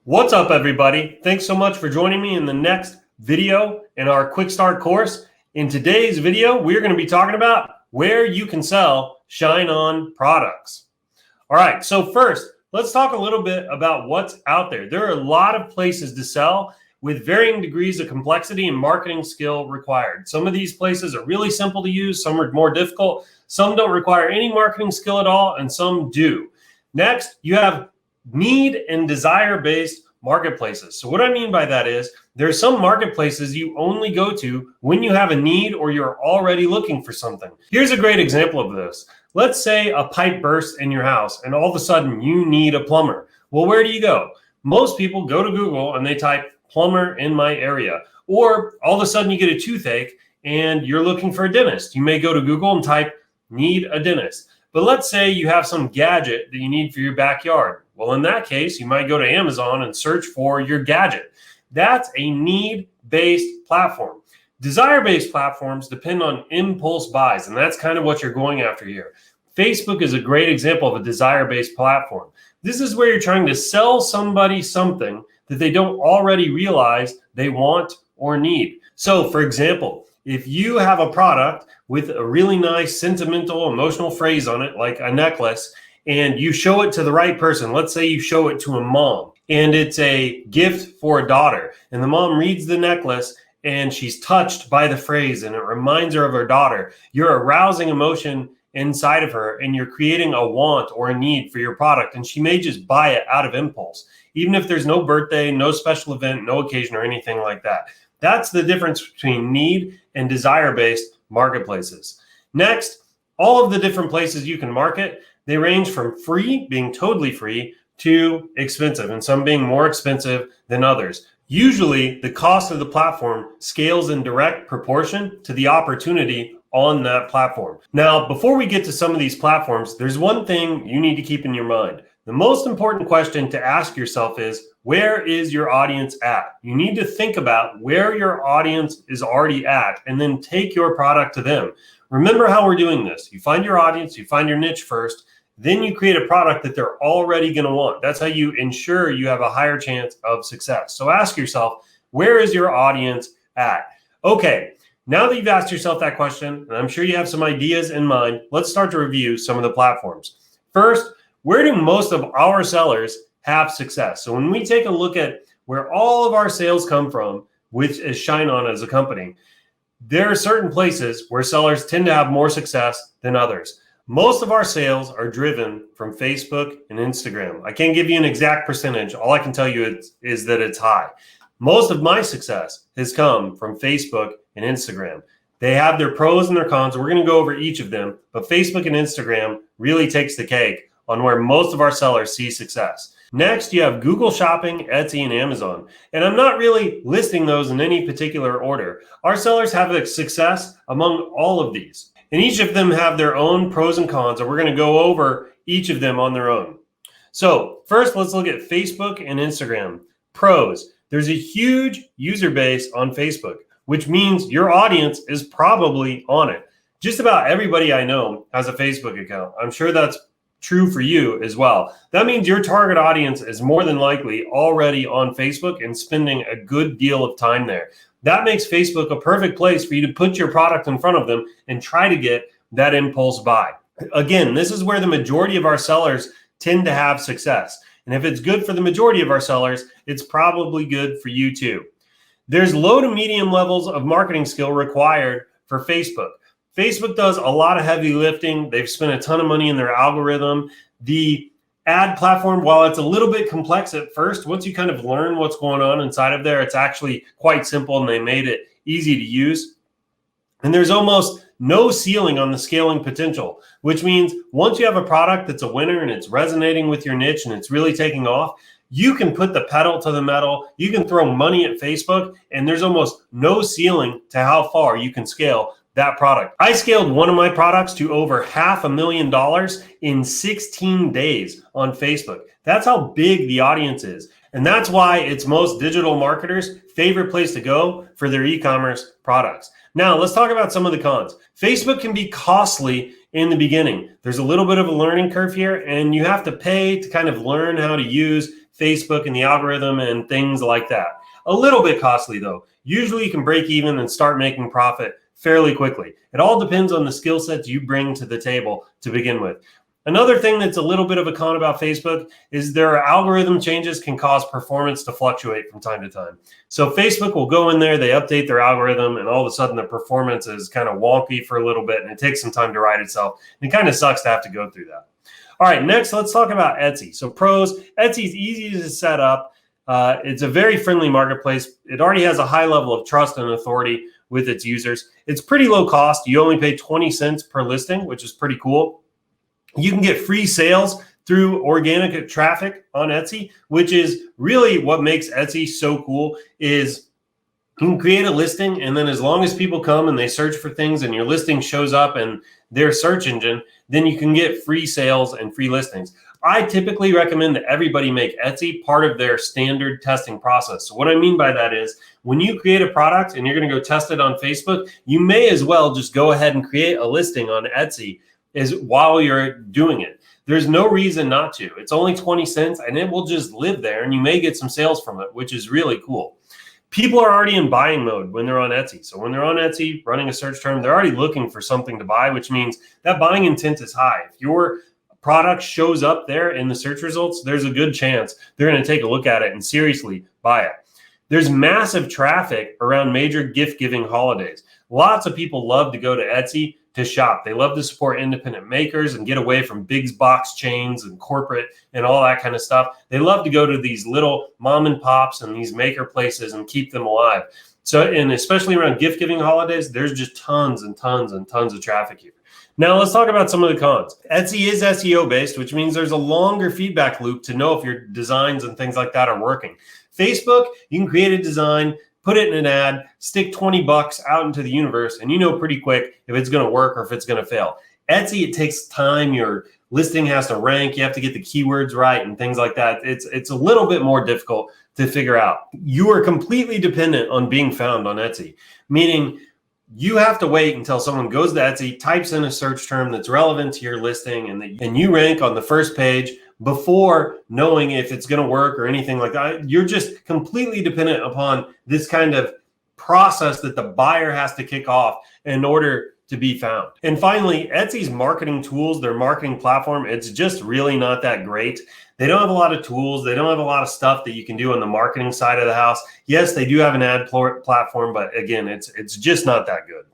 What's up, everybody? Thanks so much for joining me in the next video in our Quick Start course. In today's video, we're going to be talking about where you can sell ShineOn products. All right, so first, let's talk a little bit about what's out there. There are a lot of places to sell with varying degrees of complexity and marketing skill required. Some of these places are really simple to use, some are more difficult, some don't require any marketing skill at all, and some do. Next, you have need and desire-based marketplaces. So what I mean by that is there's some marketplaces you only go to when you have a need or you're already looking for something. Here's a great example of this. Let's say a pipe bursts in your house and all of a sudden you need a plumber. Well, where do you go? Most people go to Google and they type plumber in my area. Or all of a sudden you get a toothache and you're looking for a dentist. You may go to Google and type need a dentist. But let's say you have some gadget that you need for your backyard. Well, in that case, you might go to Amazon and search for your gadget. That's a need-based platform. Desire-based platforms depend on impulse buys, and that's kind of what you're going after here. Facebook is a great example of a desire-based platform. This is where you're trying to sell somebody something that they don't already realize they want or need. So, for example, if you have a product with a really nice sentimental, emotional phrase on it, like a necklace, and you show it to the right person, let's say you show it to a mom, and it's a gift for a daughter, and the mom reads the necklace, and she's touched by the phrase, and it reminds her of her daughter, you're arousing emotion inside of her, and you're creating a want or a need for your product, and she may just buy it out of impulse, even if there's no birthday, no special event, no occasion, or anything like that. That's the difference between need and desire-based marketplaces. Next, all of the different places you can market, they range from free, being totally free, to expensive, and some being more expensive than others. Usually, the cost of the platform scales in direct proportion to the opportunity on that platform. Now, before we get to some of these platforms, there's one thing you need to keep in your mind. The most important question to ask yourself is, where is your audience at? You need to think about where your audience is already at and then take your product to them. Remember how we're doing this. You find your audience, you find your niche first, then you create a product that they're already going to want. That's how you ensure you have a higher chance of success. So ask yourself, where is your audience at? Okay, now that you've asked yourself that question, and I'm sure you have some ideas in mind, let's start to review some of the platforms. First, where do most of our sellers have success? So when we take a look at where all of our sales come from, which is ShineOn as a company, there are certain places where sellers tend to have more success than others. Most of our sales are driven from Facebook and Instagram. I can't give you an exact percentage. All I can tell you is that it's high. Most of my success has come from Facebook and Instagram. They have their pros and their cons. We're going to go over each of them, but Facebook and Instagram really takes the cake on where most of our sellers see success. Next, you have Google Shopping, Etsy, and Amazon. And I'm not really listing those in any particular order. Our sellers have a success among all of these. And each of them have their own pros and cons, and we're going to go over each of them on their own. So first, let's look at Facebook and Instagram. Pros. There's a huge user base on Facebook, which means your audience is probably on it. Just about everybody I know has a Facebook account. I'm sure that's true for you as well. That means your target audience is more than likely already on Facebook and spending a good deal of time there. That makes Facebook a perfect place for you to put your product in front of them and try to get that impulse buy. Again, this is where the majority of our sellers tend to have success. And if it's good for the majority of our sellers, it's probably good for you too. There's low to medium levels of marketing skill required for Facebook. Facebook does a lot of heavy lifting. They've spent a ton of money in their algorithm. The ad platform, while it's a little bit complex at first, once you kind of learn what's going on inside of there, it's actually quite simple and they made it easy to use. And there's almost no ceiling on the scaling potential, which means once you have a product that's a winner and it's resonating with your niche and it's really taking off, you can put the pedal to the metal, you can throw money at Facebook, and there's almost no ceiling to how far you can scale that product. I scaled one of my products to over $500,000 in 16 days on Facebook. That's how big the audience is. And that's why it's most digital marketers' favorite place to go for their e-commerce products. Now, let's talk about some of the cons. Facebook can be costly in the beginning. There's a little bit of a learning curve here, and you have to pay to kind of learn how to use Facebook and the algorithm and things like that. A little bit costly though. Usually you can break even and start making profit fairly quickly. It all depends on the skill sets you bring to the table to begin with. Another thing that's a little bit of a con about Facebook is their algorithm changes can cause performance to fluctuate from time to time. So Facebook will go in there, they update their algorithm, and all of a sudden the performance is kind of wonky for a little bit, and it takes some time to right itself. And it kind of sucks to have to go through that. All right, next, let's talk about Etsy. So pros, Etsy is easy to set up. It's a very friendly marketplace. It already has a high level of trust and authority with its users. It's pretty low cost. You only pay 20 cents per listing, which is pretty cool. You can get free sales through organic traffic on Etsy, which is really what makes Etsy so cool. Is you can create a listing, and then as long as people come and they search for things and your listing shows up in their search engine, then you can get free sales and free listings. I typically recommend that everybody make Etsy part of their standard testing process. So what I mean by that is when you create a product and you're going to go test it on Facebook, you may as well just go ahead and create a listing on Etsy while you're doing it. There's no reason not to. It's only 20 cents and it will just live there, and you may get some sales from it, which is really cool. People are already in buying mode when they're on Etsy. So when they're on Etsy running a search term, they're already looking for something to buy, which means that buying intent is high. If your product shows up there in the search results, there's a good chance they're going to take a look at it and seriously buy it. There's massive traffic around major gift-giving holidays. Lots of people love to go to Etsy to shop. They love to support independent makers and get away from big box chains and corporate and all that kind of stuff. They love to go to these little mom and pops and these maker places and keep them alive. So, and especially around gift-giving holidays, there's just tons and tons and tons of traffic here. Now let's talk about some of the cons. Etsy is SEO based, which means there's a longer feedback loop to know if your designs and things like that are working. Facebook, you can create a design, put it in an ad, stick $20 out into the universe, and you know pretty quick if it's going to work or if it's going to fail. Etsy, it takes time. Your listing has to rank. You have to get the keywords right and things like that. It's a little bit more difficult to figure out. You are completely dependent on being found on Etsy, meaning you have to wait until someone goes to Etsy, types in a search term that's relevant to your listing, and you rank on the first page before knowing if it's going to work or anything like that. You're just completely dependent upon this kind of process that the buyer has to kick off in order to be found. And finally, Etsy's marketing tools, their marketing platform, it's just really not that great. They don't have a lot of tools. They don't have a lot of stuff that you can do on the marketing side of the house. Yes, they do have an ad platform, but again, it's just not that good.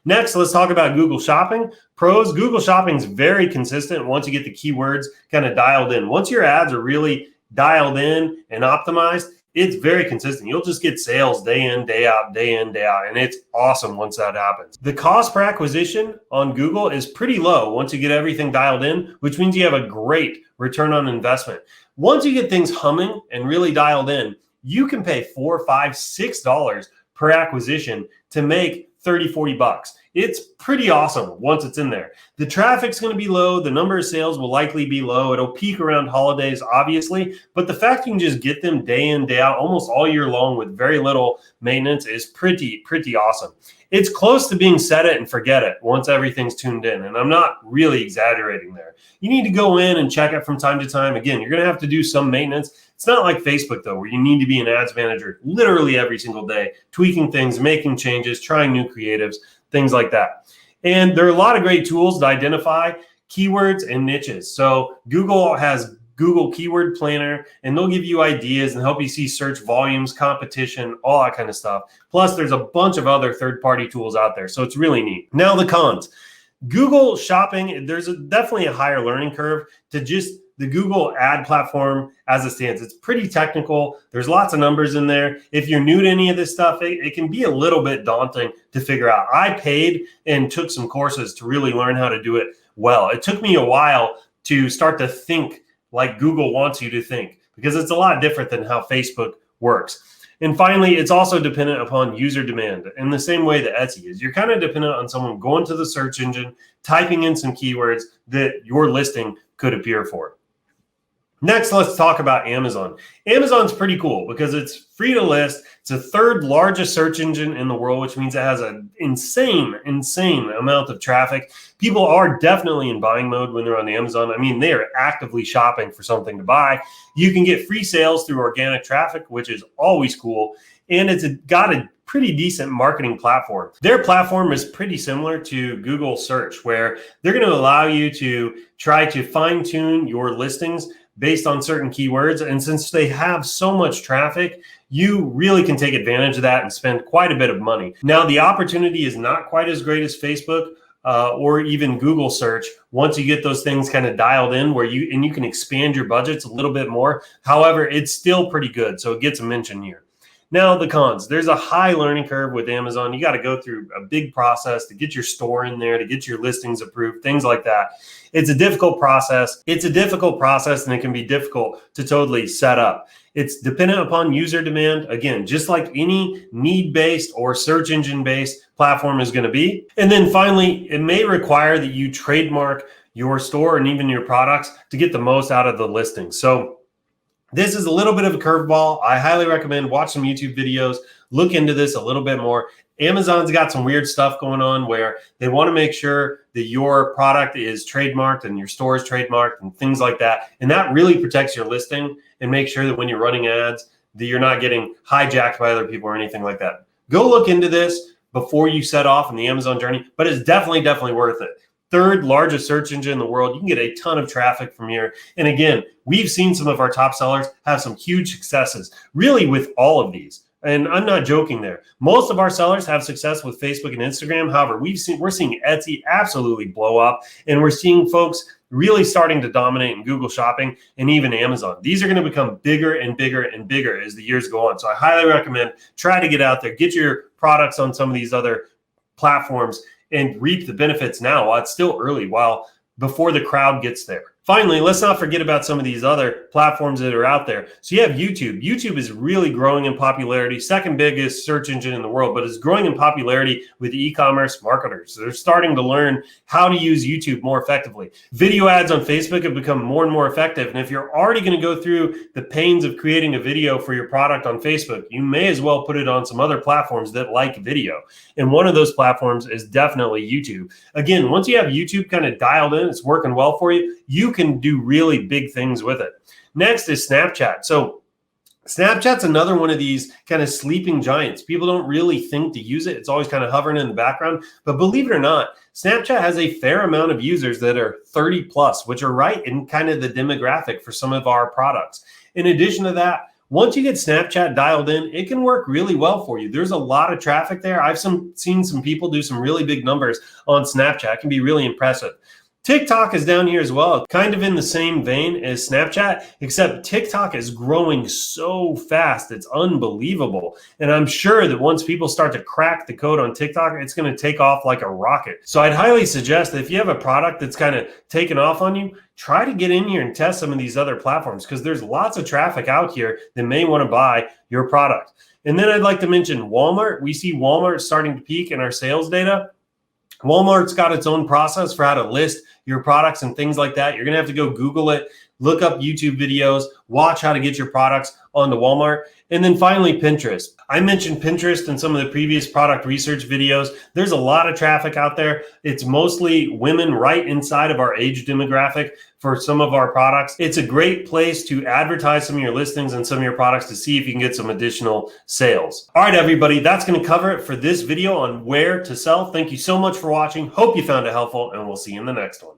Next, let's talk about Google Shopping. Pros, Google Shopping is very consistent once you get the keywords kind of dialed in. Once your ads are really dialed in and optimized, it's very consistent. You'll just get sales day in, day out, day in, day out. And it's awesome once that happens. The cost per acquisition on Google is pretty low once you get everything dialed in, which means you have a great return on investment. Once you get things humming and really dialed in, you can pay $4, $5, $6 per acquisition to make $30, $40. It's pretty awesome once it's in there. The traffic's going to be low. The number of sales will likely be low. It'll peak around holidays, obviously. But the fact you can just get them day in, day out, almost all year long with very little maintenance is pretty awesome. It's close to being set it and forget it once everything's tuned in. And I'm not really exaggerating there. You need to go in and check it from time to time. Again, you're going to have to do some maintenance. It's not like Facebook, though, where you need to be an ads manager literally every single day, tweaking things, making changes, trying new creatives, things like that. And there are a lot of great tools to identify keywords and niches. So Google has Google Keyword Planner, and they'll give you ideas and help you see search volumes, competition, all that kind of stuff. Plus, there's a bunch of other third-party tools out there. So it's really neat. Now, the cons. Google Shopping, there's definitely a higher learning curve to just the Google ad platform as it stands. It's pretty technical. There's lots of numbers in there. If you're new to any of this stuff, it can be a little bit daunting to figure out. I paid and took some courses to really learn how to do it well. It took me a while to start to think like Google wants you to think, because it's a lot different than how Facebook works. And finally, it's also dependent upon user demand in the same way that Etsy is. You're kind of dependent on someone going to the search engine, typing in some keywords that your listing could appear for. Next, let's talk about Amazon. Amazon's pretty cool because it's free to list. It's the third largest search engine in the world, which means it has an insane amount of traffic. People are definitely in buying mode when they're on Amazon. I mean, they are actively shopping for something to buy. You can get free sales through organic traffic, which is always cool. And it's got a pretty decent marketing platform. Their platform is pretty similar to Google search, where they're going to allow you to try to fine tune your listings based on certain keywords. And since they have so much traffic, you really can take advantage of that and spend quite a bit of money. Now, the opportunity is not quite as great as Facebook or even Google search once you get those things kind of dialed in where you can expand your budgets a little bit more. However, it's still pretty good. So it gets a mention here. Now, the cons. There's a high learning curve with Amazon. You got to go through a big process to get your store in there, to get your listings approved, things like that. It's a difficult process. And it can be difficult to totally set up. It's dependent upon user demand. Again, just like any need-based or search engine-based platform is going to be. And then finally, it may require that you trademark your store and even your products to get the most out of the listing. So this is a little bit of a curveball. I highly recommend watch some YouTube videos, look into this a little bit more. Amazon's got some weird stuff going on where they want to make sure that your product is trademarked and your store is trademarked and things like that. And that really protects your listing and make sure that when you're running ads, that you're not getting hijacked by other people or anything like that. Go look into this before you set off on the Amazon journey, but it's definitely worth it. Third largest search engine in the world. You can get a ton of traffic from here. And again, we've seen some of our top sellers have some huge successes, really with all of these. And I'm not joking there. Most of our sellers have success with Facebook and Instagram. However, we're seeing Etsy absolutely blow up, and we're seeing folks really starting to dominate in Google Shopping and even Amazon. These are going to become bigger and bigger and bigger as the years go on. So I highly recommend try to get out there, get your products on some of these other platforms and reap the benefits now while it's still early, before the crowd gets there. Finally, let's not forget about some of these other platforms that are out there. So you have YouTube. YouTube is really growing in popularity, second biggest search engine in the world, but it's growing in popularity with e-commerce marketers. They're starting to learn how to use YouTube more effectively. Video ads on Facebook have become more and more effective. And if you're already going to go through the pains of creating a video for your product on Facebook, you may as well put it on some other platforms that like video. And one of those platforms is definitely YouTube. Again, once you have YouTube kind of dialed in, it's working well for you, you can do really big things with it. Next is Snapchat. So Snapchat's another one of these kind of sleeping giants. People don't really think to use it. It's always kind of hovering in the background. But believe it or not, Snapchat has a fair amount of users that are 30 plus, which are right in kind of the demographic for some of our products. In addition to that, once you get Snapchat dialed in, it can work really well for you. There's a lot of traffic there. I've seen some people do some really big numbers on Snapchat. It can be really impressive. TikTok is down here as well, kind of in the same vein as Snapchat, except TikTok is growing so fast. It's unbelievable. And I'm sure that once people start to crack the code on TikTok, it's going to take off like a rocket. So I'd highly suggest that if you have a product that's kind of taken off on you, try to get in here and test some of these other platforms because there's lots of traffic out here that may want to buy your product. And then I'd like to mention Walmart. We see Walmart starting to peak in our sales data. Walmart's got its own process for how to list your products and things like that. You're going to have to go Google it, look up YouTube videos, watch how to get your products onto Walmart. And then finally, Pinterest. I mentioned Pinterest in some of the previous product research videos. There's a lot of traffic out there. It's mostly women right inside of our age demographic for some of our products. It's a great place to advertise some of your listings and some of your products to see if you can get some additional sales. All right, everybody, that's going to cover it for this video on where to sell. Thank you so much for watching. Hope you found it helpful, and we'll see you in the next one.